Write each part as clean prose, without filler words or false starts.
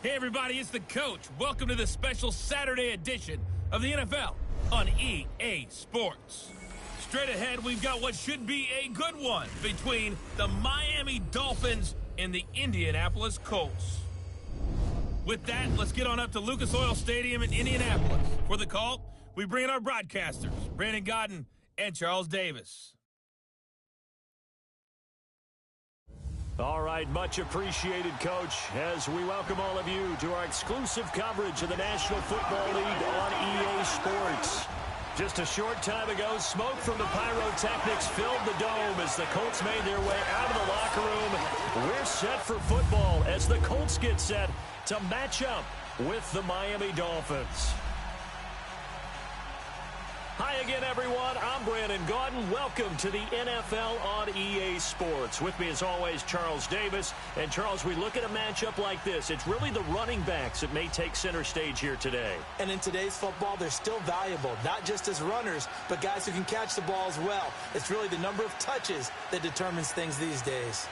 Hey everybody, it's the coach. Welcome to this special Saturday edition of the NFL on EA Sports. Straight ahead, we've got what should be a good one between the Miami Dolphins and the Indianapolis Colts. With that, let's get on up to Lucas Oil Stadium in Indianapolis. For the call, we bring in our broadcasters, Brandon Godden and Charles Davis. All right, much appreciated, Coach, as we welcome all of you to our exclusive coverage of the National Football League on EA Sports. Just a short time ago, smoke from the pyrotechnics filled the dome as the Colts made their way out of the locker room. We're set for football as the Colts get set to match up with the Miami Dolphins. Hi again, everyone. I'm Brandon Godden. Welcome to the NFL on EA Sports. With me, as always, Charles Davis. And, Charles, we look at a matchup like this. It's really the running backs that may take center stage here today. And in today's football, they're still valuable, not just as runners, but guys who can catch the ball as well. It's really the number of touches that determines things these days.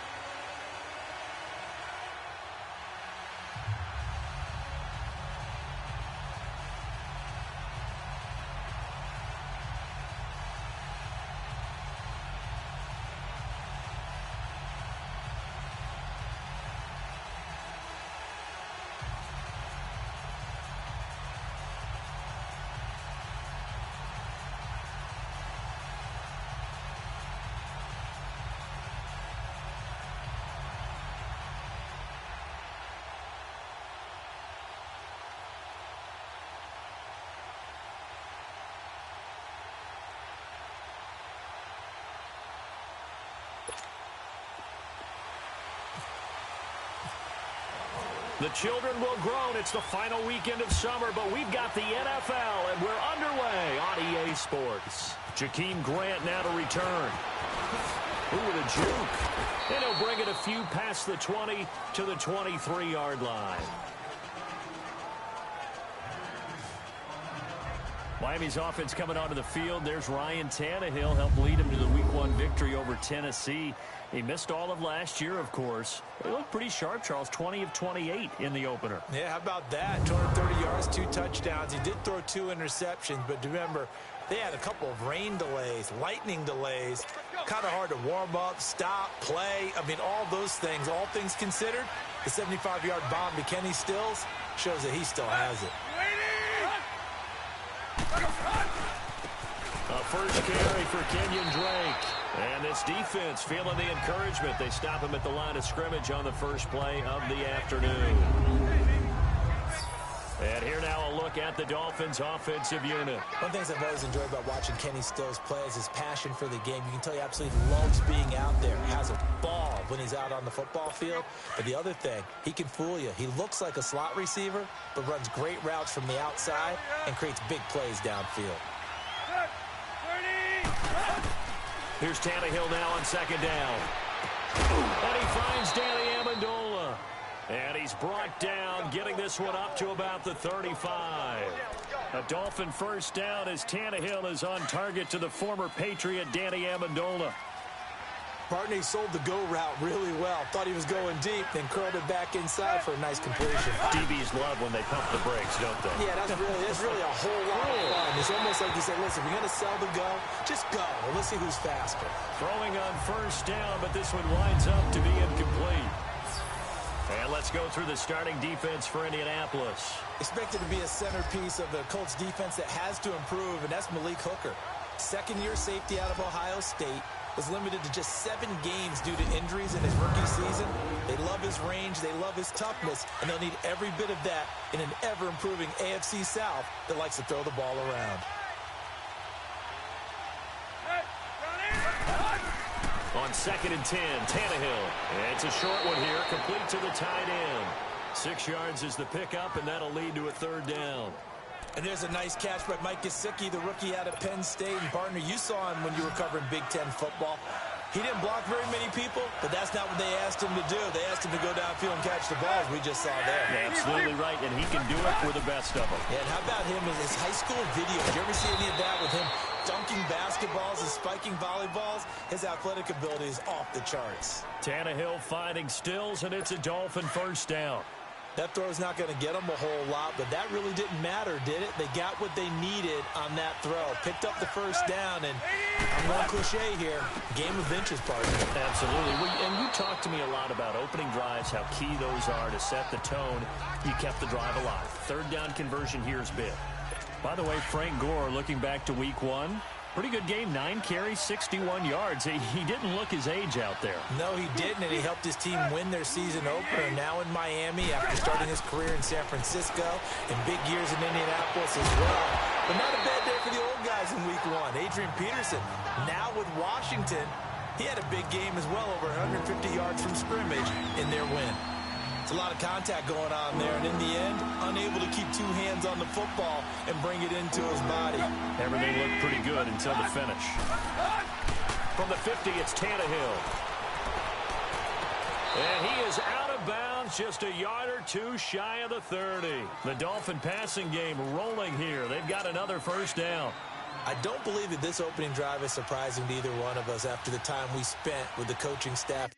The children will groan. It's the final weekend of summer, but we've got the NFL, and we're underway on EA Sports. Jakeem Grant now to return. Ooh, with a juke. And he'll bring it a few past the 20 to the 23-yard line. Miami's offense coming onto the field. There's Ryan Tannehill, helped lead him to the Week 1 victory over Tennessee. He missed all of last year, of course. He looked pretty sharp, Charles. 20 of 28 in the opener. Yeah, how about that? 230 yards, 2 touchdowns. He did throw 2 interceptions, but remember, they had a couple of rain delays, lightning delays. Kind of hard to warm up, stop, play. I mean, all those things, all things considered, the 75-yard bomb to Kenny Stills shows that he still has it. A first carry for Kenyon Drake. And this defense feeling the encouragement. They stop him at the line of scrimmage on the first play of the afternoon. And here now a look at the Dolphins' offensive unit. One of the things I've always enjoyed about watching Kenny Stills play is his passion for the game. You can tell he absolutely loves being out there. Has a ball when he's out on the football field. But the other thing, he can fool you. He looks like a slot receiver, but runs great routes from the outside and creates big plays downfield. Here's Tannehill now on second down. And he finds Danny Amendola. And he's brought down, getting this one up to about the 35. A Dolphin first down as Tannehill is on target to the former Patriot Danny Amendola. Partney sold the go route really well. Thought he was going deep, then curled it back inside for a nice completion. DBs love when they pump the brakes, don't they? Yeah, that's really a whole lot of fun. It's almost like you say, listen, we're going to sell the go. Just go, and let's see who's faster. Throwing on first down, but this one winds up to be incomplete. And let's go through the starting defense for Indianapolis. Expected to be a centerpiece of the Colts defense that has to improve, and that's Malik Hooker. Second-year safety out of Ohio State. Was limited to just 7 games due to injuries in his rookie season. They love his range, they love his toughness, and they'll need every bit of that in an ever-improving AFC South that likes to throw the ball around. On 2nd and 10, Tannehill. And it's a short one here, complete to the tight end. 6 yards is the pickup, and that'll lead to a third down. And there's a nice catch by Mike Gesicki, the rookie out of Penn State. And, partner, you saw him when you were covering Big Ten football. He didn't block very many people, but that's not what they asked him to do. They asked him to go downfield and catch the ball, as we just saw there. Absolutely right, and he can do it for the best of them. Yeah, and how about him in his high school video? Did you ever see any of that with him dunking basketballs and spiking volleyballs? His athletic ability is off the charts. Tannehill finding Stills, and it's a Dolphin first down. That throw's not going to get them a whole lot, but that really didn't matter, did it? They got what they needed on that throw. Picked up the first down, and I'm going cliche here. Game of inches, partner. Absolutely. And you talked to me a lot about opening drives, how key those are to set the tone. You kept the drive alive. Third down conversion here is big. By the way, Frank Gore, looking back to week 1, pretty good game, 9 carries, 61 yards. He didn't look his age out there. No, he didn't, and he helped his team win their season opener. Now in Miami after starting his career in San Francisco and big years in Indianapolis as well. But not a bad day for the old guys in week 1. Adrian Peterson, now with Washington, he had a big game as well, over 150 yards from scrimmage in their win. It's a lot of contact going on there, and in the end, unable to keep 2 hands on the football and bring it into his body. Everything looked pretty good until the finish. From the 50, it's Tannehill. And he is out of bounds, just a yard or 2 shy of the 30. The Dolphin passing game rolling here. They've got another first down. I don't believe that this opening drive is surprising to either one of us after the time we spent with the coaching staff.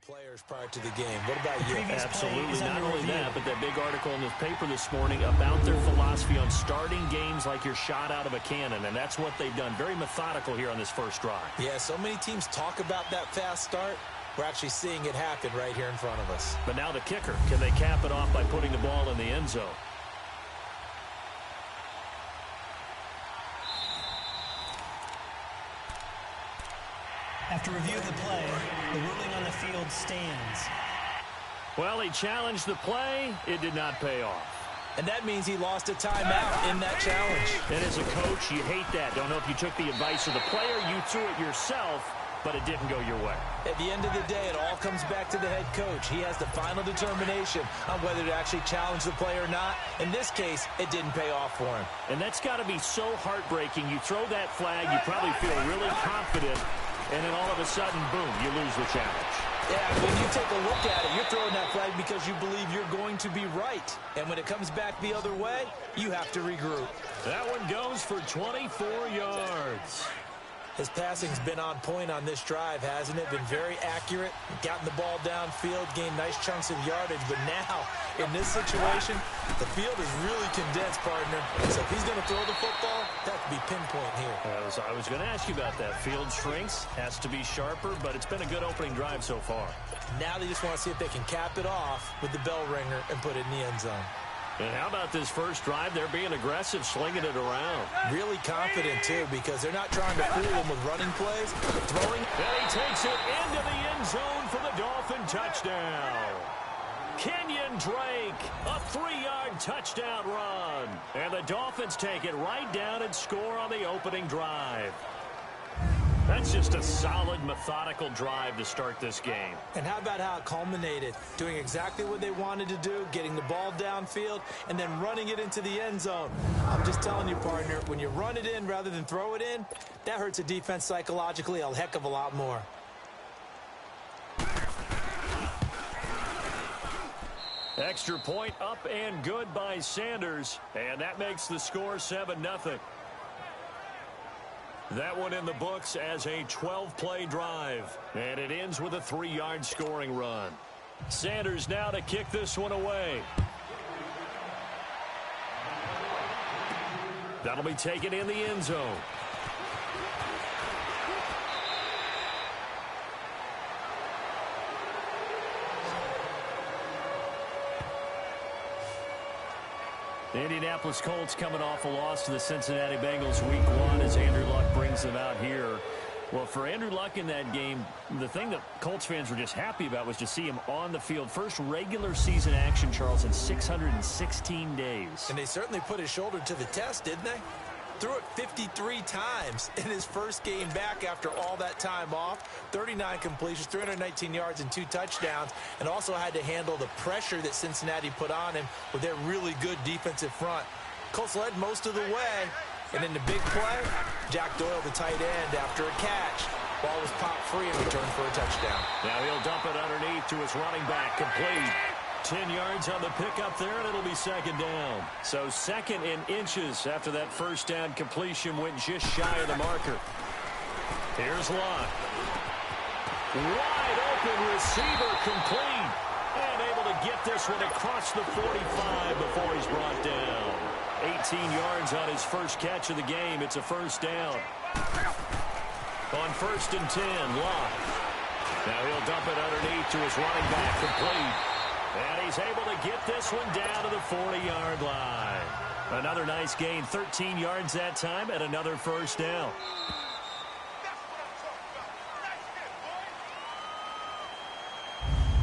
Players prior to the game. What about you? Absolutely. Not only that, but that big article in the paper this morning about their philosophy on starting games like you're shot out of a cannon, and that's what they've done. Very methodical here on this first drive. Yeah, so many teams talk about that fast start. We're actually seeing it happen right here in front of us. But now the kicker. Can they cap it off by putting the ball in the end zone? After review of the play, the ruling on the field stands. Well, he challenged the play. It did not pay off. And that means he lost a timeout in that challenge. And as a coach, you hate that. Don't know if you took the advice of the player, you threw it yourself, but it didn't go your way. At the end of the day, it all comes back to the head coach. He has the final determination on whether to actually challenge the play or not. In this case, it didn't pay off for him. And that's got to be so heartbreaking. You throw that flag, you probably feel really confident, and then all of a sudden, boom, you lose the challenge. Yeah, when you take a look at it, you're throwing that flag because you believe you're going to be right. And when it comes back the other way, you have to regroup. That one goes for 24 yards. His passing's been on point on this drive, hasn't it? Been very accurate, gotten the ball downfield, gained nice chunks of yardage. But now, in this situation, the field is really condensed, partner. So if he's going to throw the football, that could be pinpoint here. I was going to ask you about that. Field shrinks, has to be sharper, but it's been a good opening drive so far. Now they just want to see if they can cap it off with the bell ringer and put it in the end zone. And how about this first drive? They're being aggressive, slinging it around. Really confident, too, because they're not trying to fool them with running plays. Throwing. And he takes it into the end zone for the Dolphin touchdown. Kenyon Drake, a 3-yard touchdown run. And the Dolphins take it right down and score on the opening drive. That's just a solid, methodical drive to start this game. And how about how it culminated? Doing exactly what they wanted to do, getting the ball downfield, and then running it into the end zone. I'm just telling you, partner, when you run it in rather than throw it in, that hurts a defense psychologically a heck of a lot more. Extra point up and good by Sanders, and that makes the score 7-0. That one in the books as a 12-play drive, and it ends with a 3-yard scoring run. Sanders now to kick this one away. That'll be taken in the end zone. The Indianapolis Colts coming off a loss to the Cincinnati Bengals week 1 as Andrew Luck brings them out here. Well, for Andrew Luck in that game, the thing that Colts fans were just happy about was to see him on the field. First regular season action, Charles, in 616 days. And they certainly put his shoulder to the test, didn't they? Threw it 53 times in his first game back after all that time off. 39 completions, 319 yards, and 2 touchdowns, and also had to handle the pressure that Cincinnati put on him with their really good defensive front. Colts led most of the way, and in the big play, Jack Doyle, the tight end, after a catch. Ball was popped free and returned for a touchdown. Now he'll dump it underneath to his running back, complete. 10 yards on the pickup there, and it'll be second down. So second in inches after that first down completion went just shy of the marker. Here's Luck. Wide open receiver, complete. And able to get this one across the 45 before he's brought down. 18 yards on his first catch of the game. It's a first down. On 1st and 10, Locke. Now he'll dump it underneath to his running back, complete. And he's able to get this one down to the 40-yard line. Another nice gain, 13 yards that time, and another first down.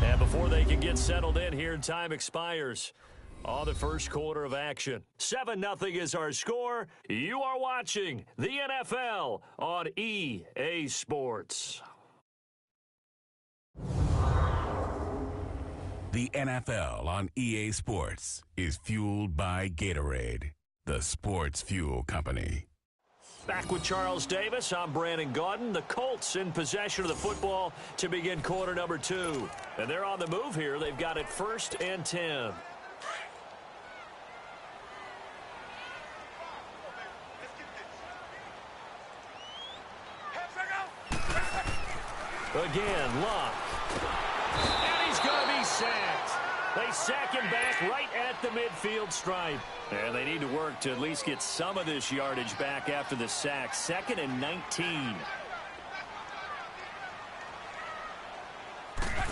And before they can get settled in here, time expires on the first quarter of action. 7-0 is our score. You are watching the NFL on EA Sports. The NFL on EA Sports is fueled by Gatorade, the sports fuel company. Back with Charles Davis, I'm Brandon Gaudin. The Colts in possession of the football to begin quarter number 2. And they're on the move here. They've got it 1st and 10. Again, Locke. And he's going to be sacked. They sack him back right at the midfield stripe. And they need to work to at least get some of this yardage back after the sack. 2nd and 19.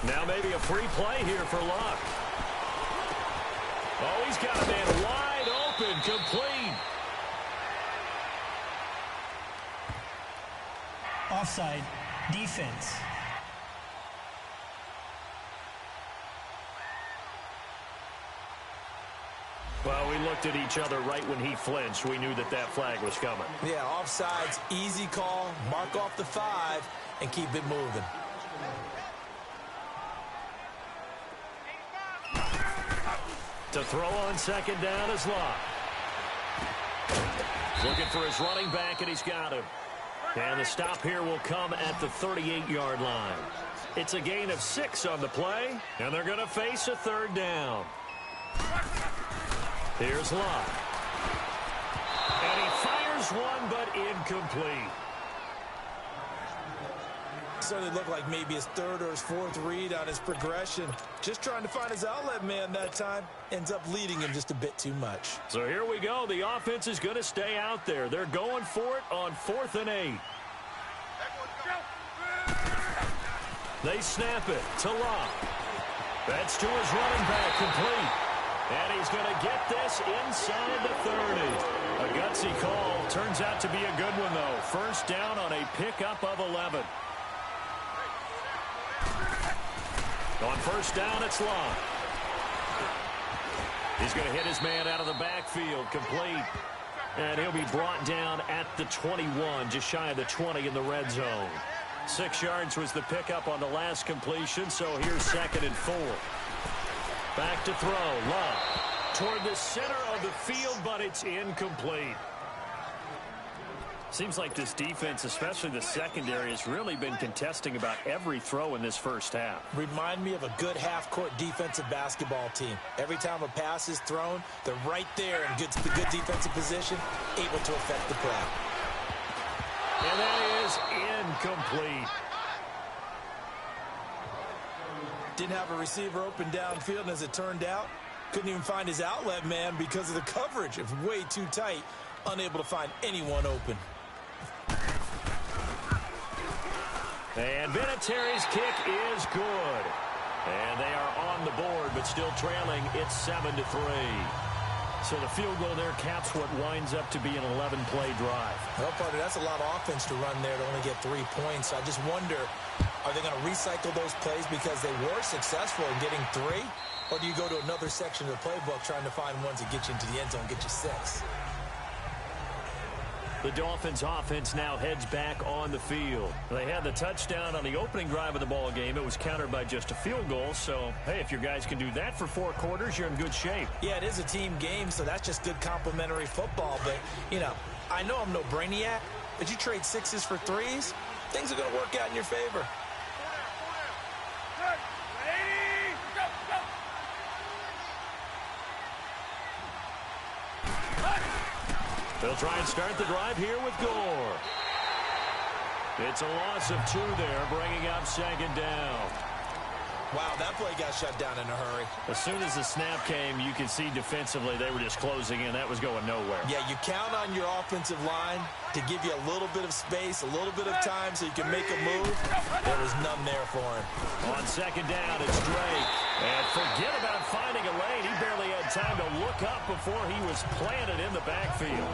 Now maybe a free play here for Locke. Oh, he's got a man wide open, complete. Offside. Defense. Well, we looked at each other right when he flinched. We knew that that flag was coming. Yeah, offsides, easy call. Mark off the 5 and keep it moving. To throw on 2nd down is Locke. Looking for his running back, and he's got him. And the stop here will come at the 38-yard line. It's a gain of 6 on the play, and they're going to face a 3rd down. Here's Locke. And he fires one, but incomplete. Certainly looked like maybe his 3rd or his 4th read on his progression. Just trying to find his outlet man that time. Ends up leading him just a bit too much. So here we go. The offense is going to stay out there. They're going for it on 4th and 8. They snap it to Locke. That's to his running back, complete. And he's going to get this inside the 30. A gutsy call. Turns out to be a good one, though. First down on a pickup of 11. On 1st down, it's Locke. He's going to hit his man out of the backfield, complete. And he'll be brought down at the 21, just shy of the 20 in the red zone. 6 yards was the pickup on the last completion, so here's 2nd and 4. Back to throw, Locke. Toward the center of the field, but it's incomplete. Seems like this defense, especially the secondary, has really been contesting about every throw in this first half. Remind me of a good half-court defensive basketball team. Every time a pass is thrown, they're right there in good defensive position, able to affect the play. And that is incomplete. Didn't have a receiver open downfield, and as it turned out, couldn't even find his outlet man because of the coverage. It was way too tight, unable to find anyone open. And Vinatieri's kick is good. And they are on the board, but still trailing. It's 7-3. So the field goal there caps what winds up to be an 11-play drive. Well, partner, that's a lot of offense to run there to only get 3 points. I just wonder, are they going to recycle those plays because they were successful in getting 3? Or do you go to another section of the playbook trying to find ones that get you into the end zone, get you 6? The Dolphins offense now heads back on the field. They had the touchdown on the opening drive of the ball game. It was countered by just a field goal. So, hey, if your guys can do that for 4 quarters, you're in good shape. Yeah, it is a team game, so that's just good complementary football. But, you know, I know I'm no brainiac, but you trade 6s for 3s, things are going to work out in your favor. They'll try and start the drive here with Gore. It's a loss of 2 there, bringing up second down. Wow, that play got shut down in a hurry. As soon as the snap came, you could see defensively they were just closing in. That was going nowhere. Yeah, you count on your offensive line to give you a little bit of space, a little bit of time so you can make a move. There was none there for him. On second down, it's Drake. And forget about finding a lane. He barely had time to look up before he was planted in the backfield.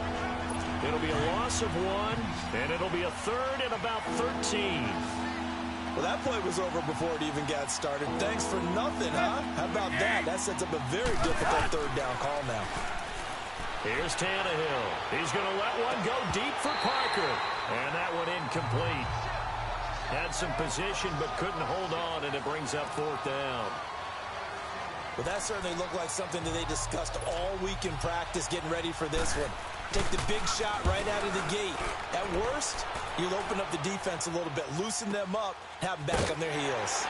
It'll be a loss of 1, and it'll be a third and about 13. Well, that play was over before it even got started. Thanks for nothing, huh? How about that? That sets up a very difficult third down call now. Here's Tannehill. He's going to let one go deep for Parker. And that one incomplete. Had some position but couldn't hold on, and it brings up 4th down. Well, that certainly looked like something that they discussed all week in practice getting ready for this one. Take the big shot right out of the gate. At worst, you'll open up the defense a little bit, loosen them up, have them back on their heels.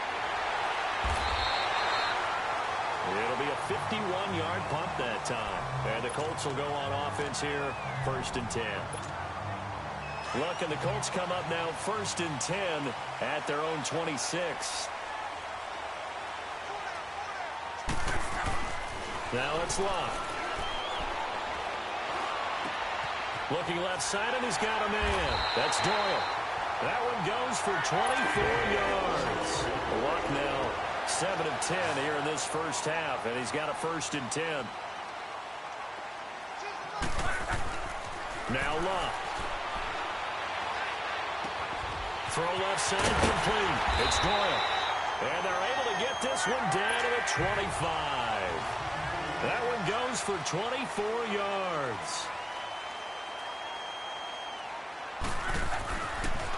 It'll be a 51-yard punt that time. And the Colts will go on offense here, 1st and 10. Look, and the Colts come up now 1st and 10 at their own 26. Now it's Luck. Looking left side, and he's got a man. That's Doyle. That one goes for 24 yards. Luck now 7 of 10 here in this first half, and he's got a 1st and 10. Now Luck. Throw left side, complete. It's Doyle. And they're able to get this one down to the 25. That one goes for 24 yards.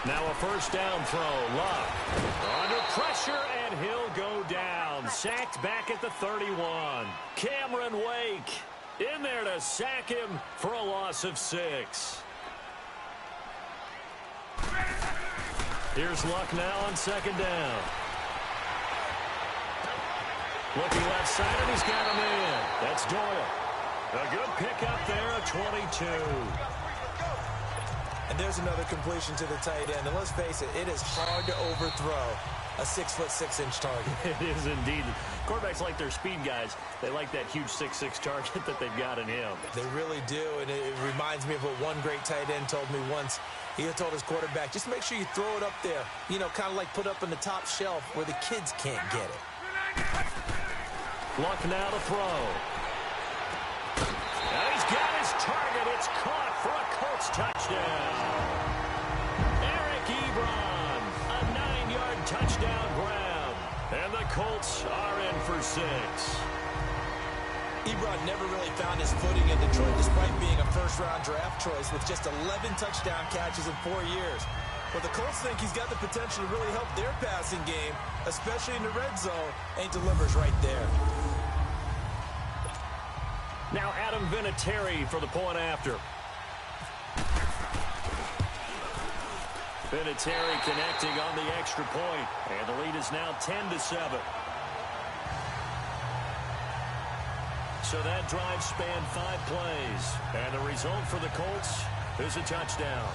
Now a 1st down throw. Luck under pressure, and he'll go down. Sacked back at the 31. Cameron Wake in there to sack him for a loss of 6. Here's Luck now on 2nd down. Looking left side, and he's got a man. That's Doyle. A good pickup there, a 22. And there's another completion to the tight end. And let's face it, it is hard to overthrow a 6'6" target. It is indeed. Quarterbacks like their speed guys. They like that huge 6'6" target that they've got in him. They really do, and it reminds me of what one great tight end told me once. He had told his quarterback, just make sure you throw it up there, you know, kind of like put up in the top shelf where the kids can't get it. Luck now to throw. And he's got his target. It's caught for a Colts touchdown. Eric Ebron, a 9-yard touchdown grab. And the Colts are in for 6. Ebron never really found his footing in Detroit despite being a first-round draft choice with just 11 touchdown catches in 4 years. But the Colts think he's got the potential to really help their passing game, especially in the red zone, and he delivers right there. Now Adam Vinatieri for the point after. Vinatieri connecting on the extra point, and the lead is now 10-7. So that drive spanned 5 plays, and the result for the Colts is a touchdown.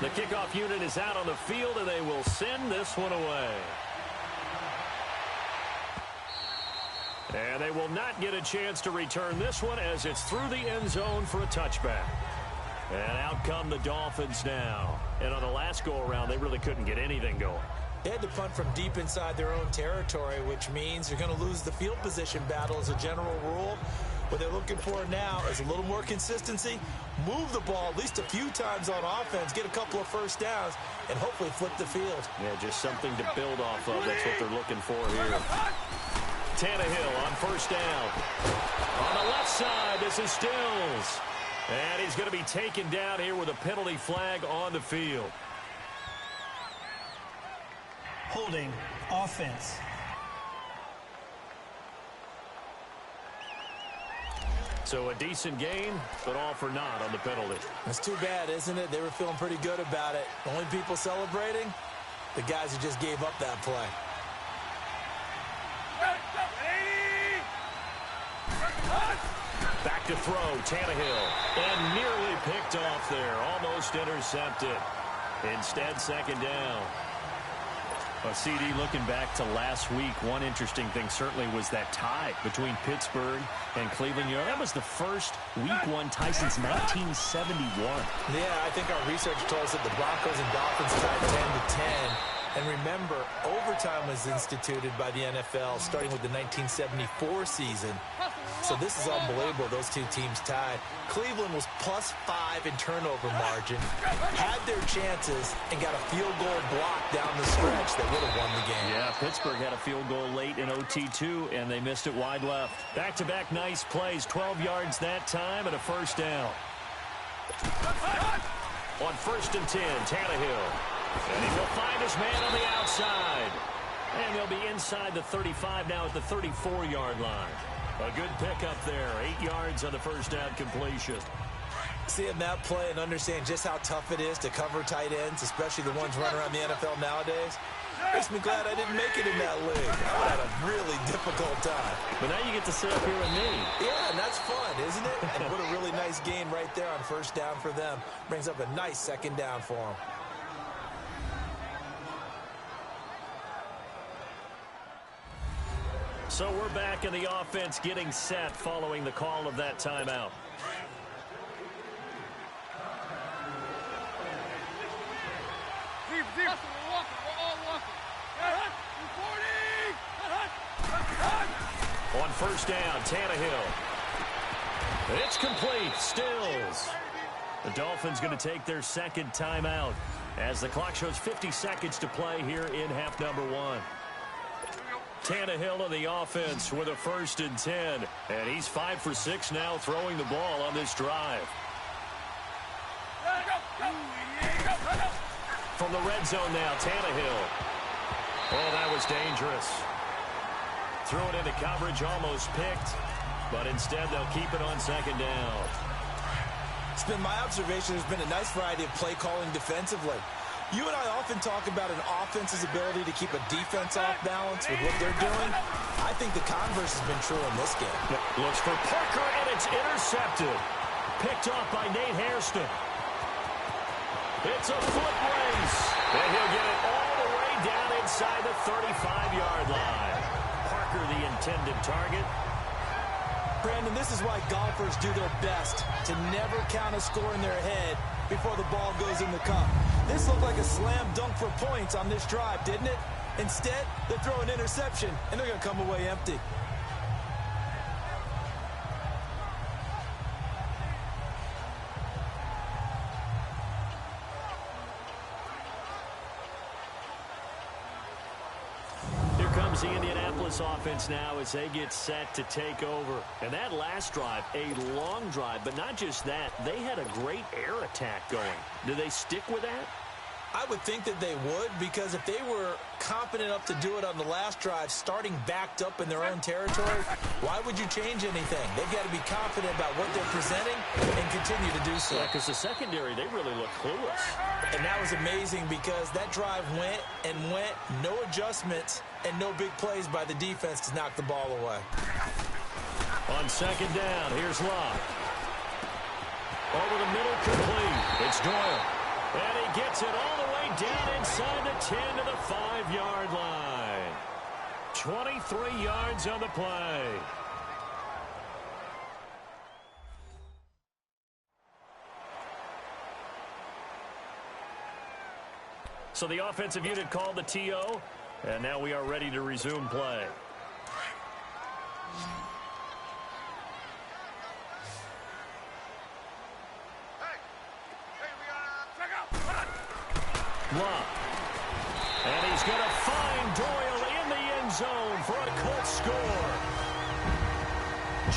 The kickoff unit is out on the field, and they will send this one away. And they will not get a chance to return this one as it's through the end zone for a touchback. And out come the Dolphins now. And on the last go-around, they really couldn't get anything going. They had to punt from deep inside their own territory, which means you're going to lose the field position battle as a general rule. What they're looking for now is a little more consistency, move the ball at least a few times on offense, get a couple of first downs, and hopefully flip the field. Yeah, just something to build off of. That's what they're looking for here. Tannehill on first down. On the left side, this is Stills. And he's going to be taken down here with a penalty flag on the field. Holding offense. So a decent game, but all for naught on the penalty. It's too bad, isn't it? They were feeling pretty good about it. The only people celebrating, the guys who just gave up that play. Back to throw, Tannehill. And nearly picked off there. Almost intercepted. Instead, second down. Well, CD, looking back to last week, one interesting thing certainly was that tie between Pittsburgh and Cleveland. You know, that was the first Week 1 tie since 1971. Yeah, I think our research told us that the Broncos and Dolphins tied 10-10. And remember, overtime was instituted by the NFL starting with the 1974 season. So this is unbelievable, those two teams tied. Cleveland was +5 in turnover margin, had their chances, and got a field goal block down the stretch that would have won the game. Yeah, Pittsburgh had a field goal late in OT too, and they missed it wide left. Back-to-back nice plays, 12 yards that time and a first down. On 1st and 10, Tannehill. And he will find his man on the outside. And they'll be inside the 35 now at the 34-yard line. A good pickup there. 8 yards on the first down completion. Seeing that play and understand just how tough it is to cover tight ends, especially the ones running around the NFL nowadays, makes me glad I didn't make it in that league. I had a really difficult time. But now you get to sit up here with me. Yeah, and that's fun, isn't it? And what a really nice gain right there on first down for them. Brings up a nice second down for them. So we're back in the offense getting set following the call of that timeout. On first down, Tannehill. It's complete. Stills. The Dolphins going to take their second timeout as the clock shows 50 seconds to play here in half number 1. Tannehill on the offense with a 1st and 10. And he's 5 for 6 now throwing the ball on this drive. From the red zone now, Tannehill. Oh, that was dangerous. Threw it into coverage, almost picked. But instead, they'll keep it on second down. It's been my observation there's been a nice variety of play calling defensively. You and I often talk about an offense's ability to keep a defense off balance with what they're doing. I think the converse has been true in this game. Looks for Parker, and it's intercepted. Picked off by Nate Hairston. It's a foot race. And he'll get it all the way down inside the 35-yard line. Parker, the intended target. Brandon, this is why golfers do their best to never count a score in their head before the ball goes in the cup. This looked like a slam dunk for points on this drive, didn't it? Instead, they throw an interception, and they're going to come away empty. The Indianapolis offense now as they get set to take over. And that last drive, a long drive, but not just that, they had a great air attack going. Do they stick with that? I would think that they would, because if they were confident enough to do it on the last drive, starting backed up in their own territory, why would you change anything? They've got to be confident about what they're presenting and continue to do so. Yeah, because the secondary, they really look clueless. And that was amazing because that drive went and went, no adjustments, and no big plays by the defense to knock the ball away. On second down, here's Love. Over the middle, complete. It's Doyle. And he gets it all the way down inside the 10 to the 5-yard line. 23 yards on the play. So the offensive unit called the TO, and now we are ready to resume play. Love. And he's going to find Doyle in the end zone for a Colts score.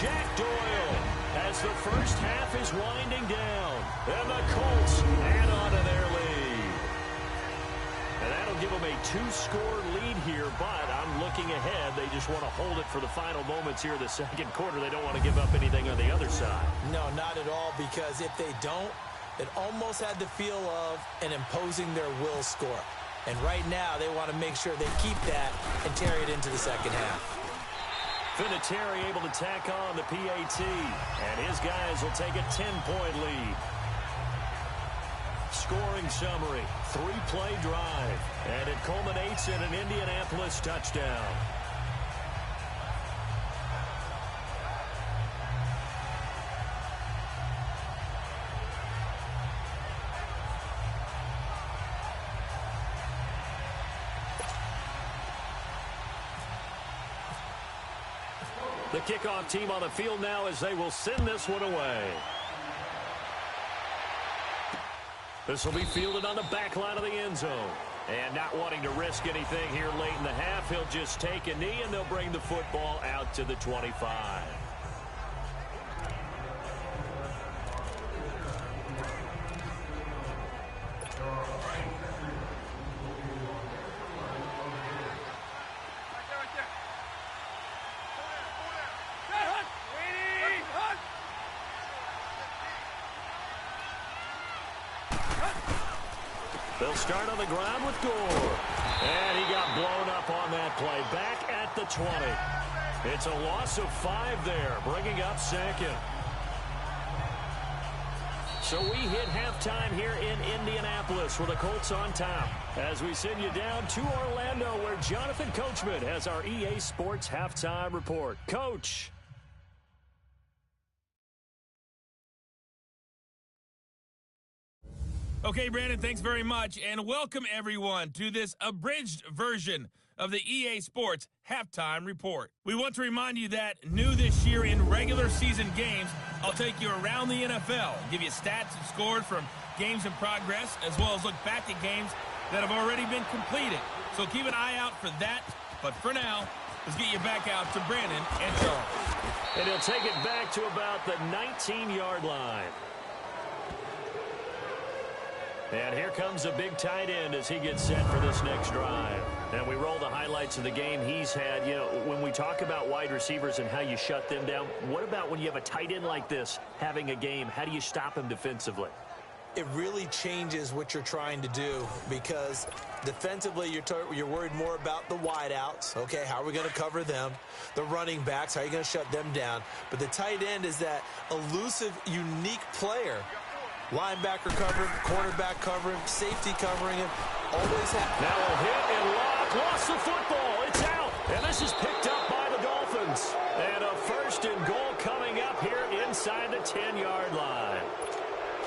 Jack Doyle as the first half is winding down. And the Colts add on to their lead. And that'll give them a 2-score lead here, but I'm looking ahead. They just want to hold it for the final moments here in the second quarter. They don't want to give up anything on the other side. No, not at all, because if they don't, it almost had the feel of an imposing their will score. And right now, they want to make sure they keep that and carry it into the second half. Vinatieri able to tack on the PAT, and his guys will take a 10-point lead. Scoring summary, 3-play drive, and it culminates in an Indianapolis touchdown. The kickoff team on the field now as they will send this one away. This will be fielded on the back line of the end zone. And not wanting to risk anything here late in the half, he'll just take a knee and they'll bring the football out to the 25. They'll start on the ground with Gore. And he got blown up on that play. Back at the 20. It's a loss of 5 there, bringing up second. So we hit halftime here in Indianapolis with the Colts on top. As we send you down to Orlando, where Jonathan Coachman has our EA Sports halftime report. Coach. Okay, Brandon, thanks very much, and welcome everyone to this abridged version of the EA Sports Halftime Report. We want to remind you that new this year in regular season games, I'll take you around the NFL, give you stats and scores from games in progress, as well as look back at games that have already been completed. So keep an eye out for that, but for now, let's get you back out to Brandon and Charles. And he'll take it back to about the 19-yard line. And here comes a big tight end as he gets set for this next drive. And we roll the highlights of the game he's had. You know, when we talk about wide receivers and how you shut them down, what about when you have a tight end like this having a game? How do you stop him defensively? It really changes what you're trying to do, because defensively you're worried more about the wideouts. Okay, how are we going to cover them? The running backs, how are you going to shut them down? But the tight end is that elusive, unique player. Linebacker covering, cornerback covering, safety covering him. Always happens. Now a hit and lock. Lost the football. It's out. And this is picked up by the Dolphins. And a 1st and goal coming up here inside the 10-yard line.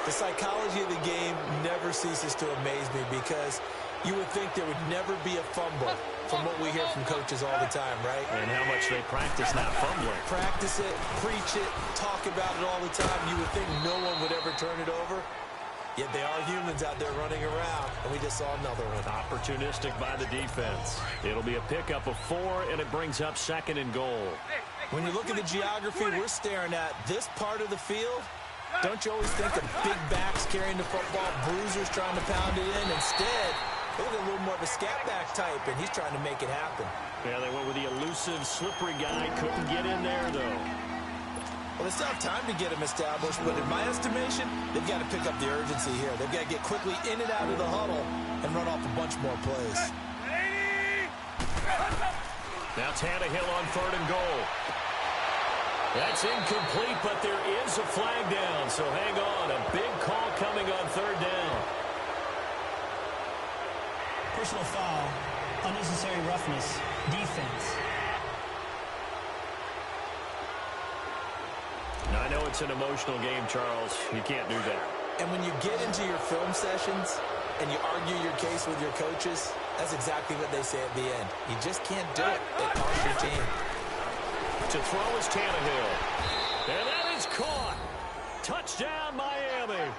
The psychology of the game never ceases to amaze me, because you would think there would never be a fumble from what we hear from coaches all the time, right? And how much they practice not fumbling. Practice it, preach it, talk about it all the time. You would think no one would ever turn it over. Yet they are humans out there running around, and we just saw another one. Opportunistic by the defense. It'll be a pickup of 4, and it brings up 2nd and goal. When you look at the geography we're staring at, this part of the field, don't you always think of big backs carrying the football, bruisers trying to pound it in? Instead, look at a little more of a scat back type, and he's trying to make it happen. Yeah, they went with the elusive, slippery guy. Couldn't get in there, though. Well, they still have time to get him established, but in my estimation, they've got to pick up the urgency here. They've got to get quickly in and out of the huddle and run off a bunch more plays. Now Tannehill on 3rd and goal. That's incomplete, but there is a flag down, so hang on. A big call coming on 3rd down. Personal foul, unnecessary roughness, defense. Now, I know it's an emotional game, Charles. You can't do that. And when you get into your film sessions and you argue your case with your coaches, that's exactly what they say at the end. You just can't do it. It costs your team. To throw is Tannehill. And that is caught. Touchdown, Miami.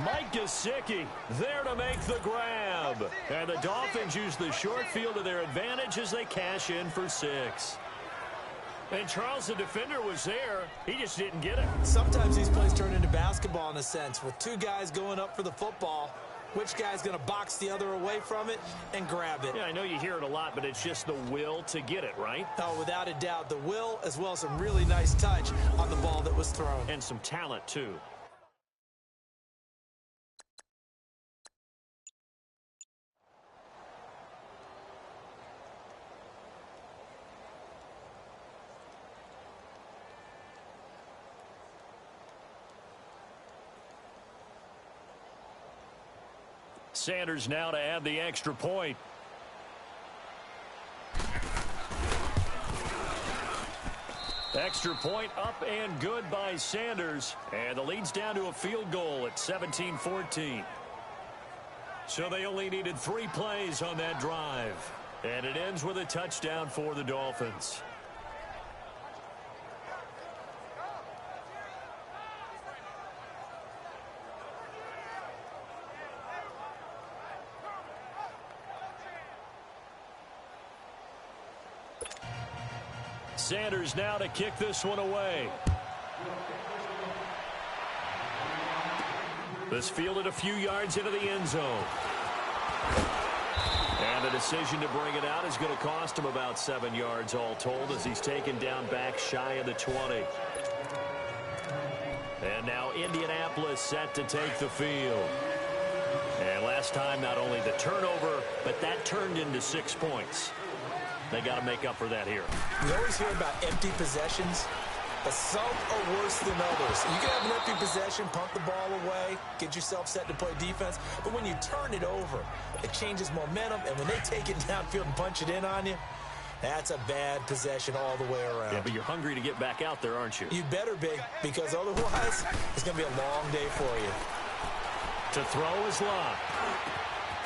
Mike Gesicki there to make the grab. And the Dolphins use the short field to their advantage as they cash in for 6. And Charles, the defender, was there. He just didn't get it. Sometimes these plays turn into basketball in a sense, with 2 guys going up for the football, Which guy's going to box the other away from it and grab it? Yeah, I know you hear it a lot, but it's just the will to get it, right? Oh, without a doubt. The will, as well as some really nice touch on the ball that was thrown. And some talent, too. Sanders now to add the extra point. Extra point up and good by Sanders. And the lead's down to a field goal at 17-14. So they only needed 3 plays on that drive. And it ends with a touchdown for the Dolphins. Sanders now to kick this one away. This fielded a few yards into the end zone. And the decision to bring it out is going to cost him about 7 yards all told as he's taken down back shy of the 20. And now Indianapolis set to take the field. And last time, not only the turnover, but that turned into 6 points. They got to make up for that here. We always hear about empty possessions, but some are worse than others. You can have an empty possession, punt the ball away, get yourself set to play defense, but when you turn it over, it changes momentum, and when they take it downfield and punch it in on you, that's a bad possession all the way around. Yeah, but you're hungry to get back out there, aren't you? You better be, because otherwise, it's going to be a long day for you. To throw is Locke.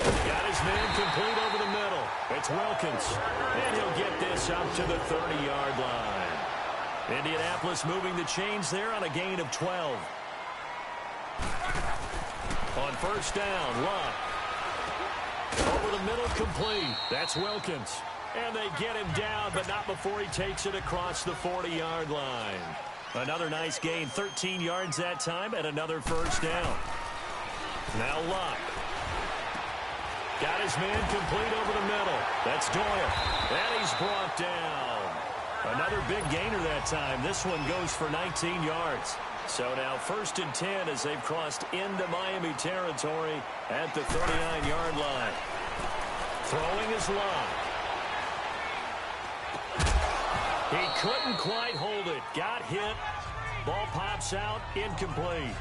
Got his man complete over the middle. It's Wilkins. And he'll get this up to the 30-yard line. Indianapolis moving the chains there on a gain of 12. On first down, Locke. Over the middle, complete. That's Wilkins. And they get him down, but not before he takes it across the 40-yard line. Another nice gain, 13 yards that time, and another first down. Now Locke. Got his man complete over the middle. That's Doyle. And he's brought down. Another big gainer that time. This one goes for 19 yards. So now 1st and 10 as they've crossed into Miami territory at the 39-yard line. Throwing is Locke. He couldn't quite hold it. Got hit. Ball pops out. Incomplete.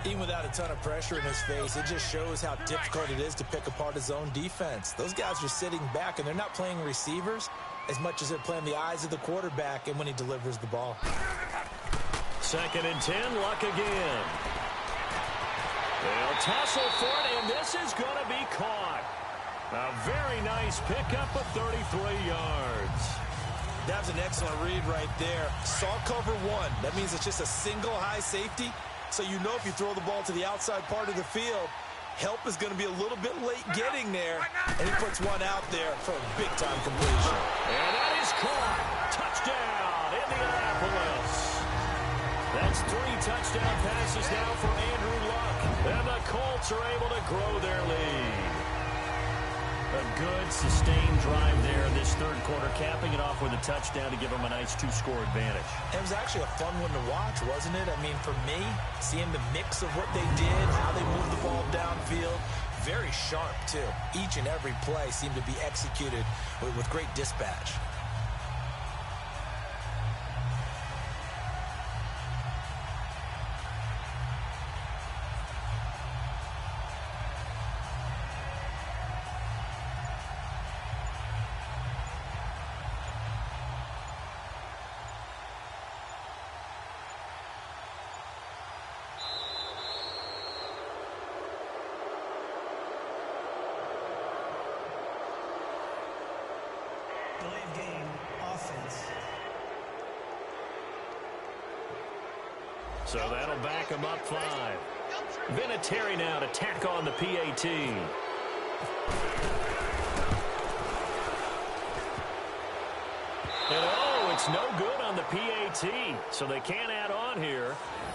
Even without a ton of pressure in his face, it just shows how difficult it is to pick apart his own defense. Those guys are sitting back, and they're not playing receivers as much as they're playing the eyes of the quarterback and when he delivers the ball. 2nd and 10, Luck again. They'll tussle for it, and this is going to be caught. A very nice pickup of 33 yards. That was an excellent read right there. Saw cover 1. That means it's just a single high safety. So you know if you throw the ball to the outside part of the field, help is going to be a little bit late getting there. And he puts one out there for a big-time completion. And that is caught. Touchdown, Indianapolis. That's 3 touchdown passes now for Andrew Luck. And the Colts are able to grow their lead. A good, sustained drive there in this 3rd quarter, capping it off with a touchdown to give them a nice 2-score advantage. It was actually a fun one to watch, wasn't it? I mean, for me, seeing the mix of what they did, how they moved the ball downfield, very sharp, too. Each and every play seemed to be executed with great dispatch. So that'll back him up 5. Vinatieri now to tack on the PAT. And oh, it's no good on the PAT. So they can't add on here.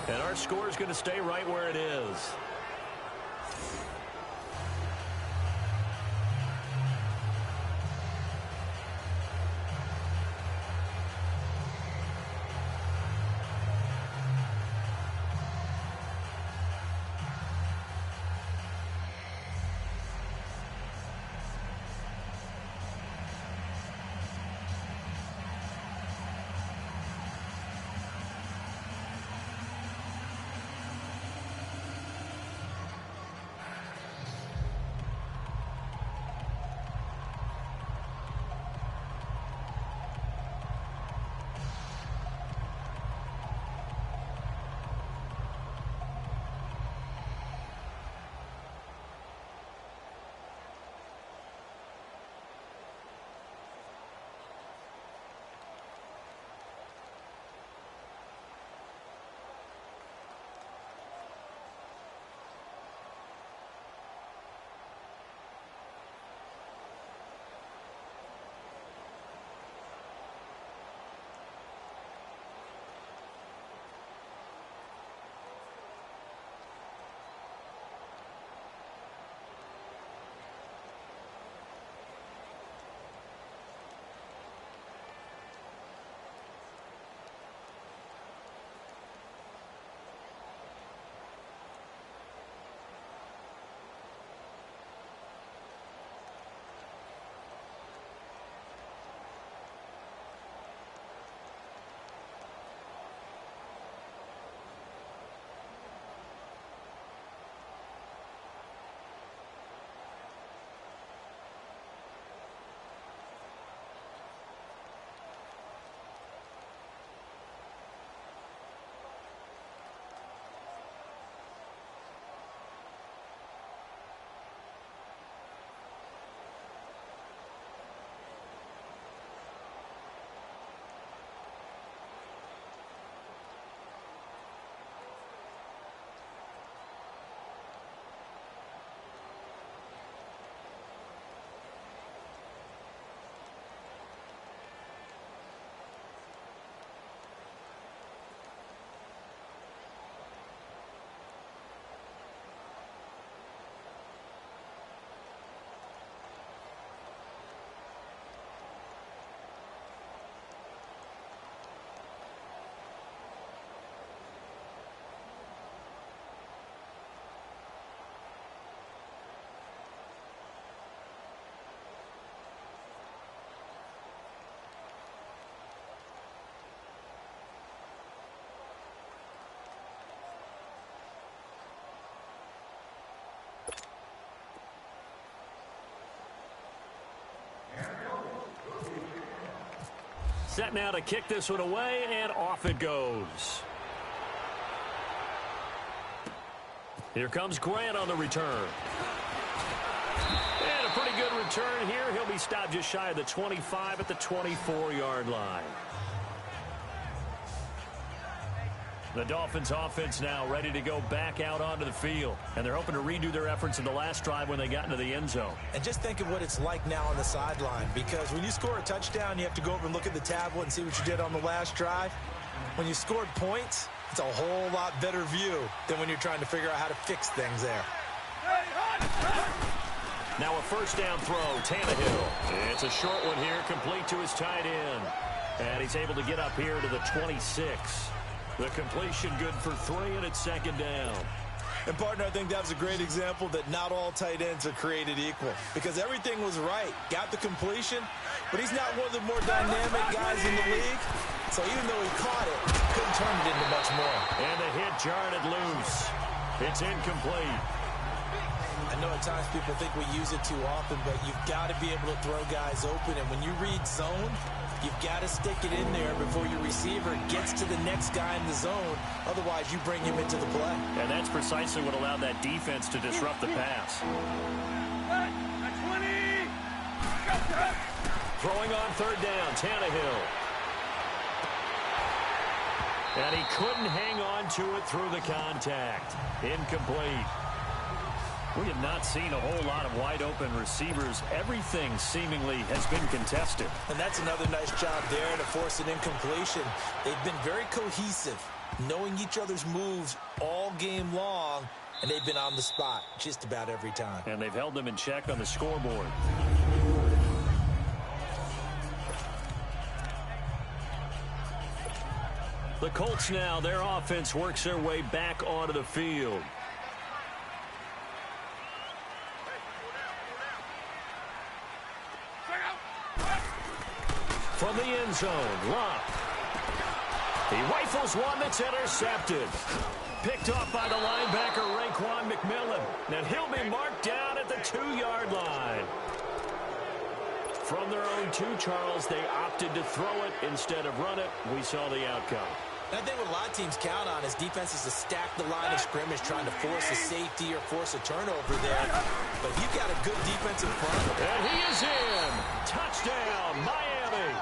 And our score is going to stay right where it is. Set now to kick this one away, and off it goes. Here comes Grant on the return. And a pretty good return here. He'll be stopped just shy of the 25 at the 24-yard line. The Dolphins offense now ready to go back out onto the field. And they're hoping to redo their efforts in the last drive when they got into the end zone. And just think of what it's like now on the sideline, because when you score a touchdown, you have to go over and look at the tablet and see what you did on the last drive. When you scored points, it's a whole lot better view than when you're trying to figure out how to fix things there. Now a first down throw, Tannehill. It's a short one here, complete to his tight end. And he's able to get up here to the 26. The completion good for 3, and it's second down. And, partner, I think that was a great example that not all tight ends are created equal, because everything was right. Got the completion, but he's not one of the more dynamic guys in the league. So even though he caught it, couldn't turn it into much more. And the hit jarred it loose. It's incomplete. I know at times people think we use it too often, but you've got to be able to throw guys open. And when you read zone, you've got to stick it in there before your receiver gets to the next guy in the zone. Otherwise, you bring him into the play. And that's precisely what allowed that defense to disrupt the pass. Throwing on third down, Tannehill. And he couldn't hang on to it through the contact. Incomplete. We have not seen a whole lot of wide-open receivers. Everything seemingly has been contested. And that's another nice job there to force an incompletion. They've been very cohesive, knowing each other's moves all game long, and they've been on the spot just about every time. And they've held them in check on the scoreboard. The Colts now, their offense works their way back onto the field. From the end zone, Locke. He rifles one that's intercepted. Picked off by the linebacker, Raekwon McMillan. And he'll be marked down at the 2-yard line. From their own 2, Charles, they opted to throw it instead of run it. We saw the outcome. And I think what a lot of teams count on is defenses to stack the line of scrimmage, trying to force a safety or force a turnover there. But if you've got a good defensive front. And he is in. Touchdown, Miami.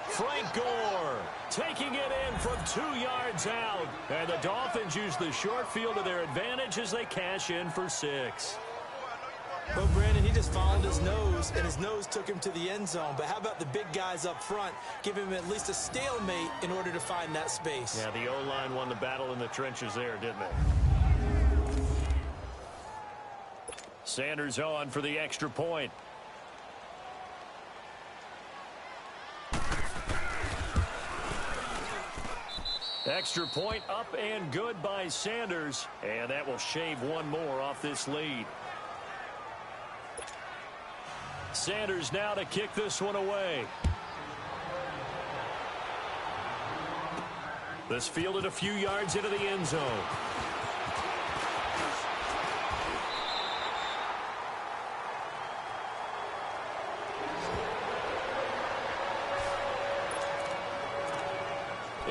Frank Gore taking it in from 2 yards out. And the Dolphins use the short field to their advantage as they cash in for 6. Well, Brandon, he just followed his nose, and his nose took him to the end zone. But how about the big guys up front? Give him at least a stalemate in order to find that space. Yeah, the O-line won the battle in the trenches there, didn't they? Sanders on for the extra point. Extra point up and good by Sanders. And that will shave one more off this lead. Sanders now to kick this one away. This fielded a few yards into the end zone.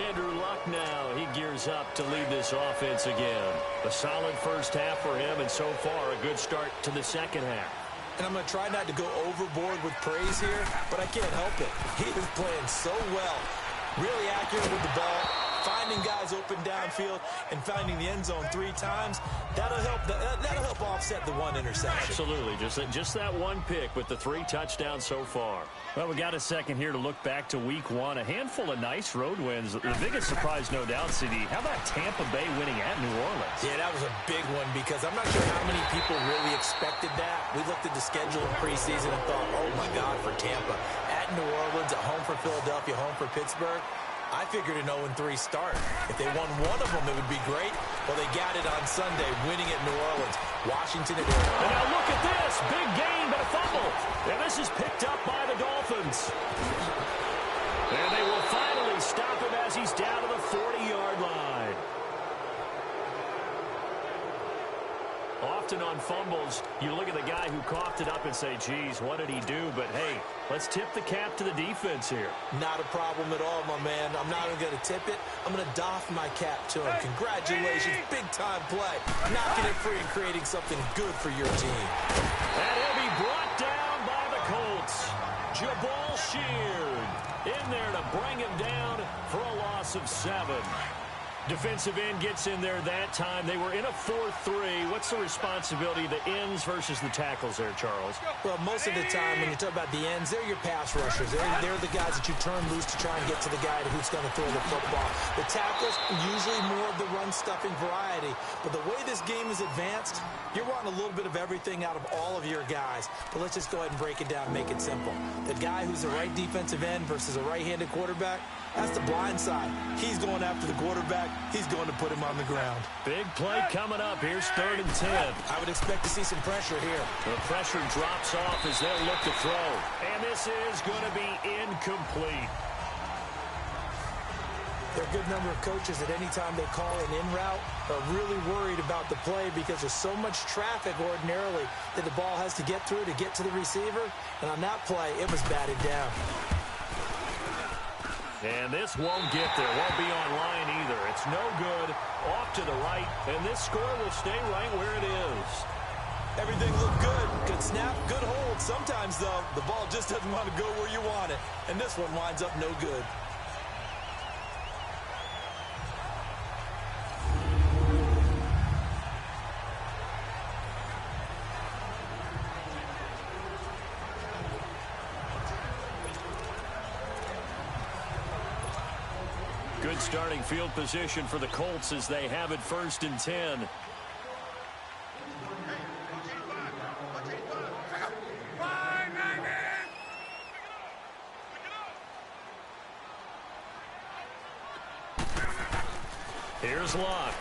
Andrew Luck now, he gears up to lead this offense again. A solid first half for him, and so far a good start to the second half. And I'm going to try not to go overboard with praise here, but I can't help it. He is playing so well. Really accurate with the ball, finding guys open downfield, and finding the end zone 3 times. That'll help offset the 1 interception. Absolutely. Just that 1 pick with the 3 touchdowns so far. Well, we got a second here to look back to week 1. A handful of nice road wins. The biggest surprise, no doubt, CD. How about Tampa Bay winning at New Orleans? Yeah, that was a big one because I'm not sure how many people really expected that. We looked at the schedule in preseason and thought, oh, my God, for Tampa. At New Orleans, at home for Philadelphia, home for Pittsburgh. I figured an 0-3 start. If they won one of them, it would be great. Well, they got it on Sunday, winning at New Orleans. Washington and And now look at this. Big gain, but a fumble. And this is picked up by the Dolphins. And they will finally stop him as he's down to the 40-yard line. Often on fumbles, you look at the guy who coughed it up and say, geez, what did he do? But, hey, let's tip the cap to the defense here. Not a problem at all, my man. I'm not even going to tip it. I'm going to doff my cap to him. Congratulations. Big-time play. Knocking it free and creating something good for your team. And he'll be brought down by the Colts. Jabal Sheard in there to bring him down for a loss of 7. Defensive end gets in there that time. They were in a 4-3. What's the responsibility of the ends versus the tackles there, Charles? Well, most of the time when you talk about the ends, they're your pass rushers. They're the guys that you turn loose to try and get to the guy who's going to throw the football. The tackles, usually more of the run-stuffing variety. But the way this game is advanced, you're wanting a little bit of everything out of all of your guys. But let's just go ahead and break it down and make it simple. The guy who's the right defensive end versus a right-handed quarterback, that's the blind side. He's going after the quarterback. He's going to put him on the ground. Big play coming up. Here's 3rd and 10. I would expect to see some pressure here. The pressure drops off as they'll look to throw. And this is going to be incomplete. There are a good number of coaches that any time they call an in route are really worried about the play because there's so much traffic ordinarily that the ball has to get through to get to the receiver. And on that play, it was batted down. And this won't get there. Won't be online either. It's no good. Off to the right. And this score will stay right where it is. Everything looked good. Good snap, good hold. Sometimes, though, the ball just doesn't want to go where you want it. And this one winds up no good. Good starting field position for the Colts as they have it 1st and 10. Here's Locke.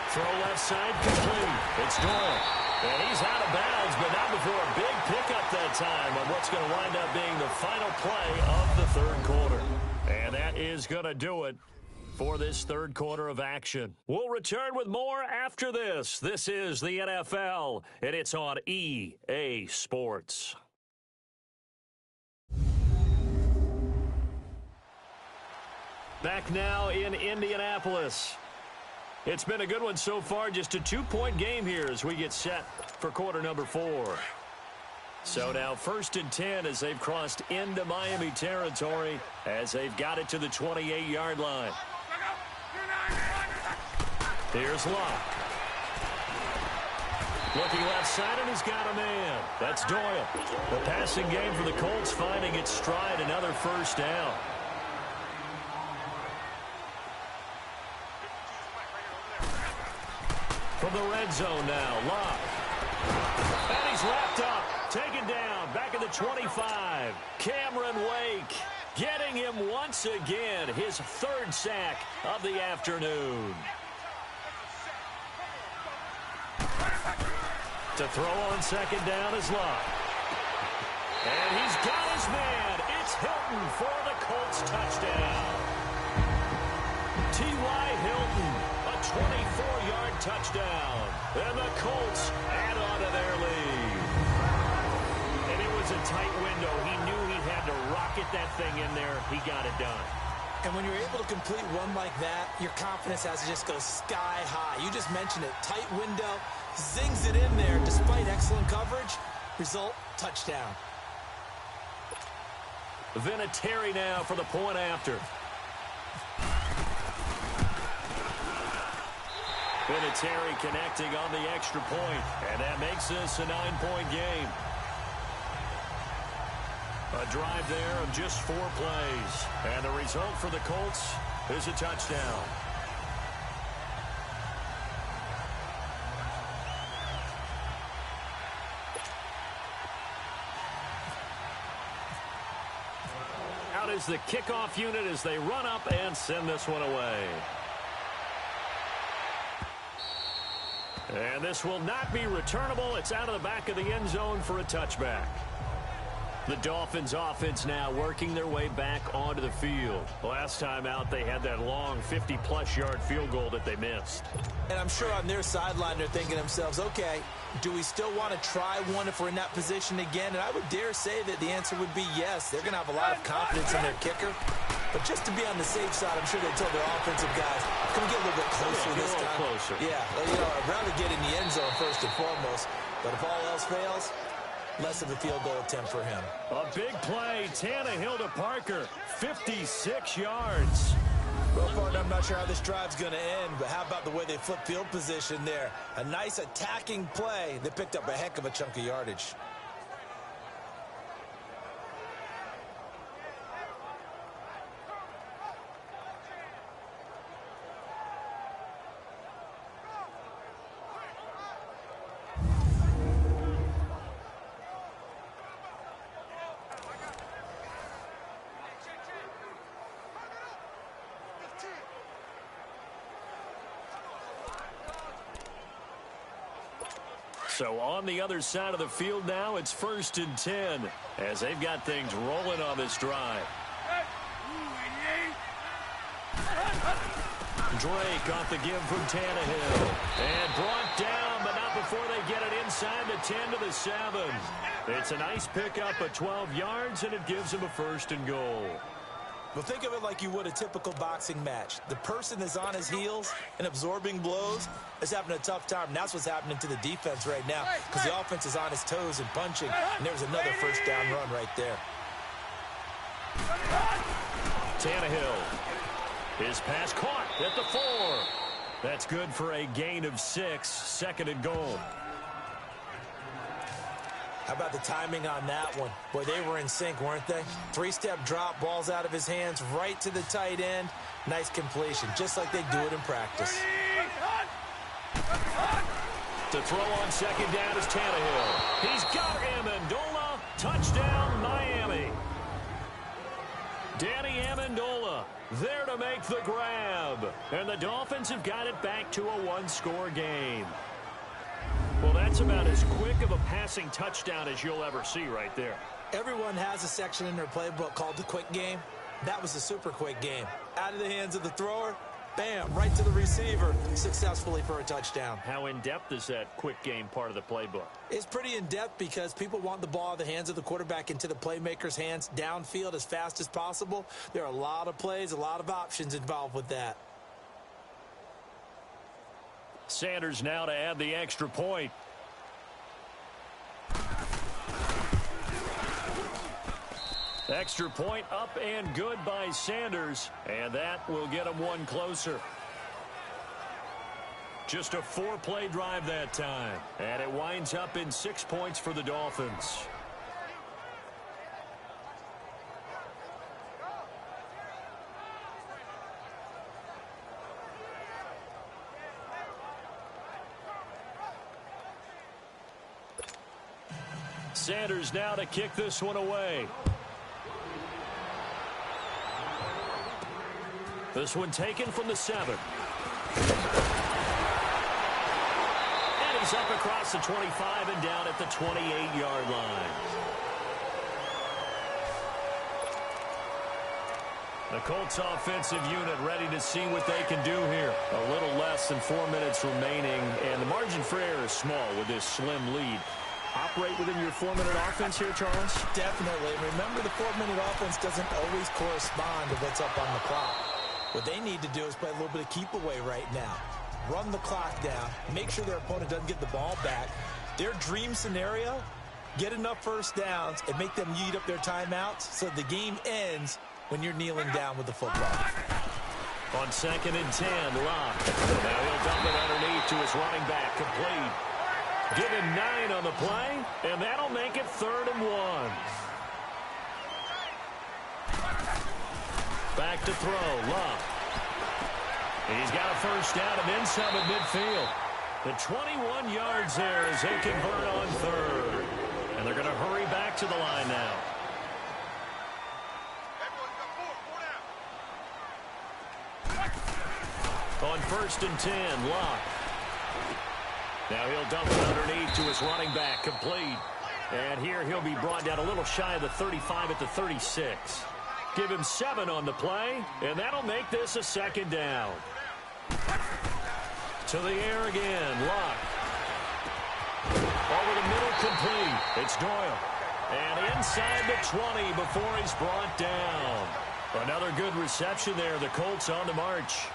Throw left side complete. It's Doyle. And he's out of bounds, but not before a big pickup that time on what's going to wind up being the final play of the 3rd quarter. And that is going to do it for this 3rd quarter of action. We'll return with more after this. This is the NFL, and it's on EA Sports. Back now in Indianapolis. It's been a good one so far. Just a 2-point game here as we get set for quarter number 4. So now 1st and 10 as they've crossed into Miami territory as they've got it to the 28-yard line. Here's Locke. Looking left side, and he's got a man. That's Doyle. The passing game for the Colts finding its stride. Another 1st down. From the red zone now, Locke. And he's wrapped up, taken down, back at the 25. Cameron Wake getting him once again, his 3rd sack of the afternoon. To throw on 2nd down is Locke. And he's got his man. It's Hilton for the Colts touchdown. T.Y. Hilton. 24-yard touchdown. And the Colts add on to their lead. And it was a tight window. He knew he had to rocket that thing in there. He got it done. And when you're able to complete one like that, your confidence has to just go sky high. You just mentioned it. Tight window. Zings it in there despite excellent coverage. Result, touchdown. Vinatieri now for the point after. Vinatieri connecting on the extra point, and that makes this a 9-point game. A drive there of just 4 plays, and the result for the Colts is a touchdown. Out is the kickoff unit as they run up and send this one away. And this will not be returnable. It's out of the back of the end zone for a touchback. The Dolphins offense now working their way back onto the field. Last time out, they had that long 50-plus yard field goal that they missed. And I'm sure on their sideline they're thinking to themselves, okay, do we still want to try one if we're in that position again? And I would dare say that the answer would be yes. They're going to have a lot of confidence in their kicker. But just to be on the safe side, I'm sure they told their offensive guys, can we get a little bit closer this time? Closer. Yeah, I'd rather get in the end zone first and foremost. But if all else fails, less of a field goal attempt for him. A big play, Tannehill to Parker, 56 yards. Well, partner, I'm not sure how this drive's going to end, but how about the way they flip field position there? A nice attacking play. They picked up a heck of a chunk of yardage. So on the other side of the field now, it's 1st and 10 as they've got things rolling on this drive. Drake off the give from Tannehill. And brought down, but not before they get it inside the 10 to the 7. It's a nice pickup of 12 yards, and it gives them a 1st and goal. Well, think of it like you would a typical boxing match. The person is on his heels and absorbing blows is having a tough time. And that's what's happening to the defense right now because the offense is on his toes and punching. And there's another first down run right there. Tannehill. His pass caught at the 4. That's good for a gain of 6. 2nd and goal. How about the timing on that one? Boy, they were in sync, weren't they? 3-step drop, balls out of his hands, right to the tight end. Nice completion, just like they do it in practice. To throw on 2nd down is Tannehill. He's got Amendola. Touchdown, Miami. Danny Amendola there to make the grab. And the Dolphins have got it back to a 1-score game. Well, that's about as quick of a passing touchdown as you'll ever see right there. Everyone has a section in their playbook called the quick game. That was a super quick game. Out of the hands of the thrower, bam, right to the receiver, successfully for a touchdown. How in-depth is that quick game part of the playbook? It's pretty in-depth because people want the ball out of the hands of the quarterback into the playmaker's hands downfield as fast as possible. There are a lot of plays, a lot of options involved with that. Sanders now to add the extra point. Extra point up and good by Sanders, and that will get him one closer. Just a 4-play drive that time, and it winds up in 6 points for the Dolphins. Sanders now to kick this one away. This one taken from the 7. And he's up across the 25 and down at the 28-yard line. The Colts offensive unit ready to see what they can do here. A little less than 4 minutes remaining, and the margin for error is small with this slim lead. Operate within your 4-minute offense here, Charles? Definitely. Remember, the 4-minute offense doesn't always correspond to what's up on the clock. What they need to do is play a little bit of keep away right now. Run the clock down. Make sure their opponent doesn't get the ball back. Their dream scenario, get enough first downs and make them eat up their timeouts so the game ends when you're kneeling down with the football. On 2nd and 10, Locke. Now he'll dump it underneath to his running back, complete. Give him 9 on the play, and that'll make it 3rd and 1. Back to throw, Locke. He's got a first down and then some at midfield. The 21 yards there as they convert on 3rd. And they're going to hurry back to the line now. On 1st and 10, Locke. Now he'll dump it underneath to his running back, complete. And here he'll be brought down a little shy of the 35 at the 36. Give him 7 on the play, and that'll make this a second down. To the air again, Luck. Over the middle, complete. It's Doyle. And inside the 20 before he's brought down. Another good reception there. The Colts on the march.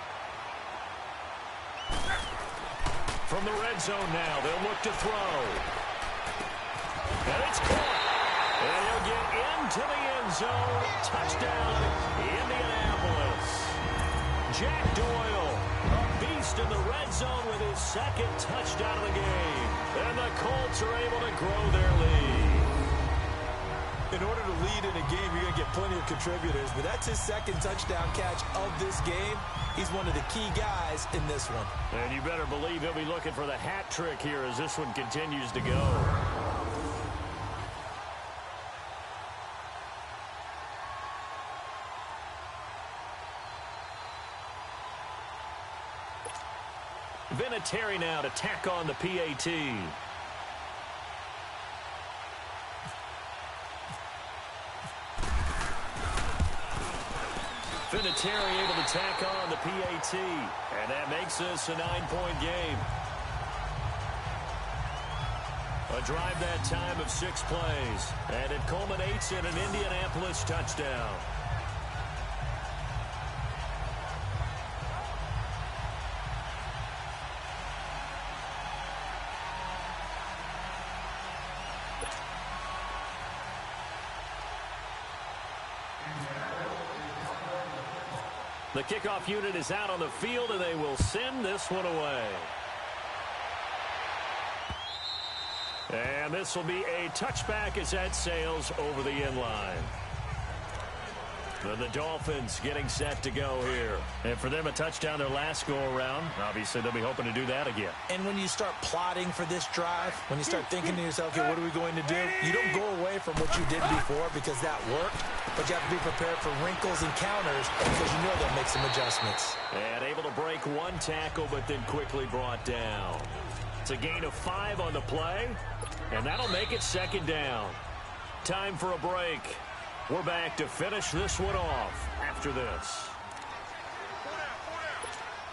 From the red zone now, they'll look to throw. And it's caught. And he'll get into the end zone. Touchdown, Indianapolis. Jack Doyle, a beast in the red zone with his second touchdown of the game. And the Colts are able to grow their lead. In order to lead in a game, you're going to get plenty of contributors, but that's his second touchdown catch of this game. He's one of the key guys in this one. And you better believe he'll be looking for the hat trick here as this one continues to go. Vinatieri now to tack on the PAT. Vinatieri able to tack on the PAT. And that makes this a 9-point game. A drive that time of 6 plays. And it culminates in an Indianapolis touchdown. The kickoff unit is out on the field, and they will send this one away. And this will be a touchback as that sails over the end line. The Dolphins getting set to go here. And for them, a touchdown their last go-around. Obviously, they'll be hoping to do that again. And when you start plotting for this drive, when you start thinking to yourself, okay, what are we going to do? You don't go away from what you did before because that worked, but you have to be prepared for wrinkles and counters because you know they'll make some adjustments. And able to break one tackle, but then quickly brought down. It's a gain of 5 on the play, and that'll make it second down. Time for a break. We're back to finish this one off after this.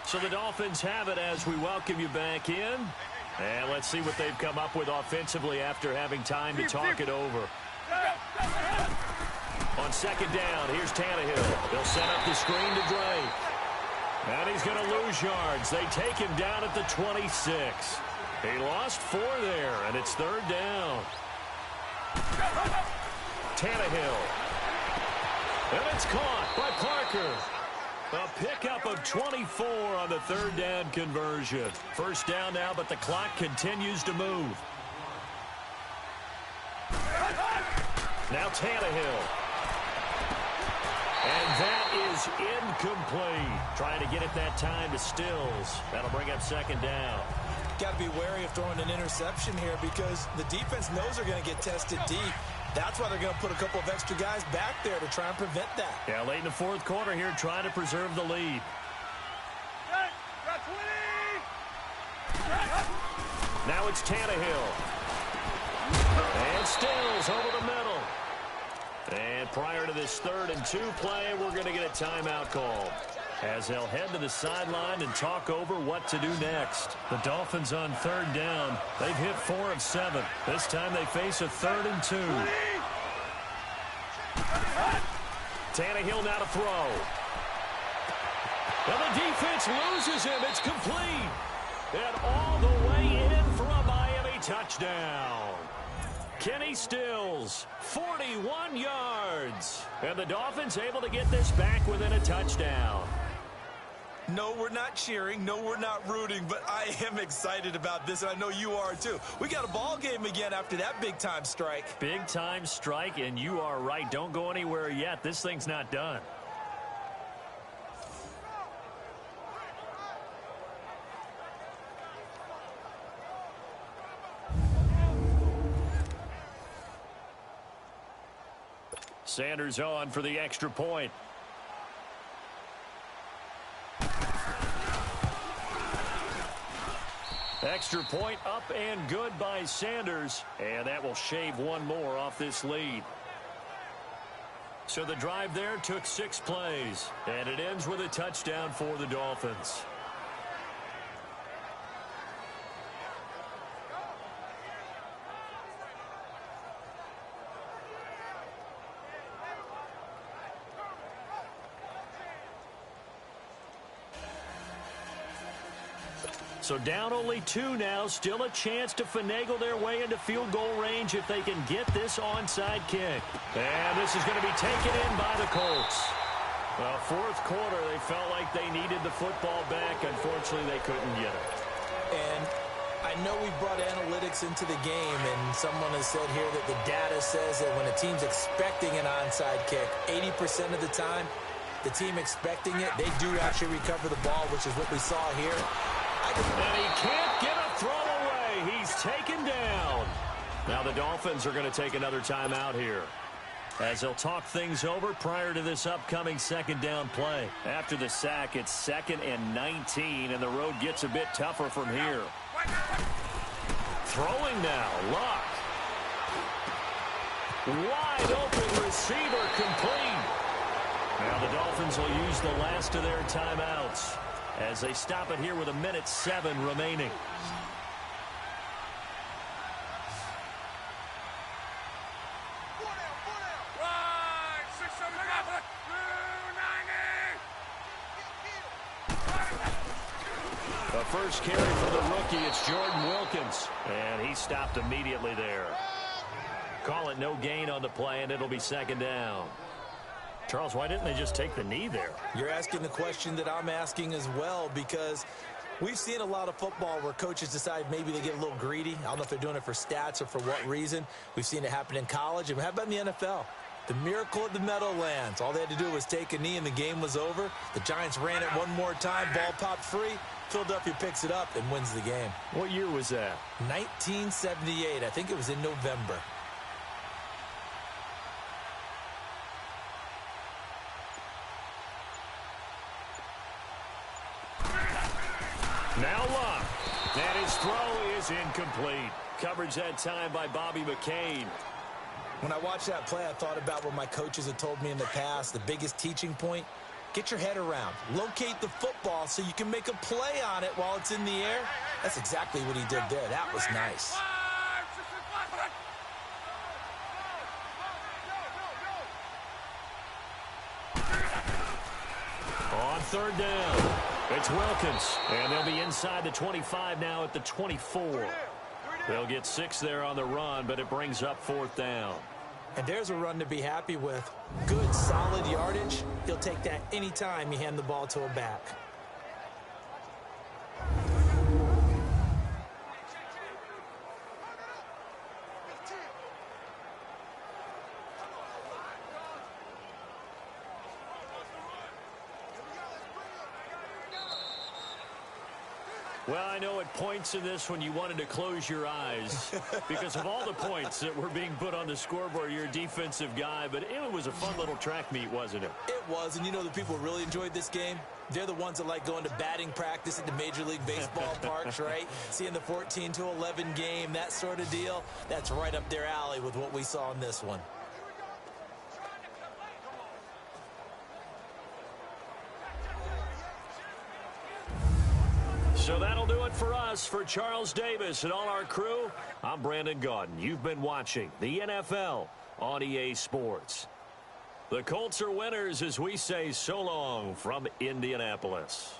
So the Dolphins have it as we welcome you back in. And let's see what they've come up with offensively after having time to talk it over. On second down, here's Tannehill. They'll set up the screen to Drake. And he's going to lose yards. They take him down at the 26. He lost 4 there, and it's third down. Tannehill. And it's caught by Parker. A pickup of 24 on the third down conversion. First down now, but the clock continues to move. Now Tannehill. And that is incomplete. Trying to get it that time to Stills. That'll bring up second down. Got to be wary of throwing an interception here because the defense knows they're going to get tested deep. That's why they're going to put a couple of extra guys back there to try and prevent that. Yeah, late in the fourth quarter here, trying to preserve the lead. Now it's Tannehill. And Stills over the middle. And prior to this 3rd and 2 play, we're going to get a timeout call as they'll head to the sideline and talk over what to do next. The Dolphins on third down. They've hit 4 of 7. This time they face a 3rd and 2. Tannehill now to throw. And the defense loses him. It's complete. And all the way in for a Miami touchdown. Kenny Stills, 41 yards. And the Dolphins able to get this back within a touchdown. No, we're not cheering. No, we're not rooting, but I am excited about this, and I know you are too. We got a ball game again after that big-time strike. Big-time strike, and you are right. Don't go anywhere yet. This thing's not done. Sanders on for the extra point. Extra point up and good by Sanders, and that will shave one more off this lead. So the drive there took 6 plays, and it ends with a touchdown for the Dolphins. So down only 2 now, still a chance to finagle their way into field goal range if they can get this onside kick. And this is going to be taken in by the Colts. Well, fourth quarter, they felt like they needed the football back. Unfortunately, they couldn't get it. And I know we brought analytics into the game, and someone has said here that the data says that when a team's expecting an onside kick, 80% of the time, the team expecting it, they do actually recover the ball, which is what we saw here. And he can't get a throw away. He's taken down. Now the Dolphins are going to take another timeout here, as they'll talk things over prior to this upcoming second down play. After the sack, it's 2nd and 19, and the road gets a bit tougher from here. Throwing now, Luck. Wide open receiver, complete. Now the Dolphins will use the last of their timeouts as they stop it here with 1:07 remaining. The first carry for the rookie, it's Jordan Wilkins, and he stopped immediately there. Call it no gain on the play, and it'll be 2nd down. Charles, why didn't they just take the knee there? You're asking the question that I'm asking as well, because we've seen a lot of football where coaches decide maybe they get a little greedy. I don't know if they're doing it for stats or for what reason. We've seen it happen in college, and how about in the NFL? The miracle at the Meadowlands. All they had to do was take a knee, and the game was over. The Giants ran it one more time. Ball popped free. Philadelphia picks it up and wins the game. What year was that? 1978. I think it was in November. Now Luck. And his throw is incomplete. Coverage that time by Bobby McCain. When I watched that play, I thought about what my coaches had told me in the past. The biggest teaching point, get your head around. Locate the football so you can make a play on it while it's in the air. That's exactly what he did there. That was nice. On 3rd down, it's Wilkins, and they'll be inside the 25 now at the 24. They'll get 6 there on the run, but it brings up 4th down. And there's a run to be happy with. Good, solid yardage. He'll take that anytime you hand the ball to a back. Well, I know at points in this when you wanted to close your eyes because of all the points that were being put on the scoreboard. You're a defensive guy, but it was a fun little track meet, wasn't it? It was, and you know the people who really enjoyed this game? They're the ones that like going to batting practice at the Major League Baseball parks, right? Seeing the 14-11 game, that sort of deal. That's right up their alley with what we saw in this one. So that'll do it for us. For Charles Davis and all our crew, I'm Brandon Gaudin. You've been watching the NFL on EA Sports. The Colts are winners as we say so long from Indianapolis.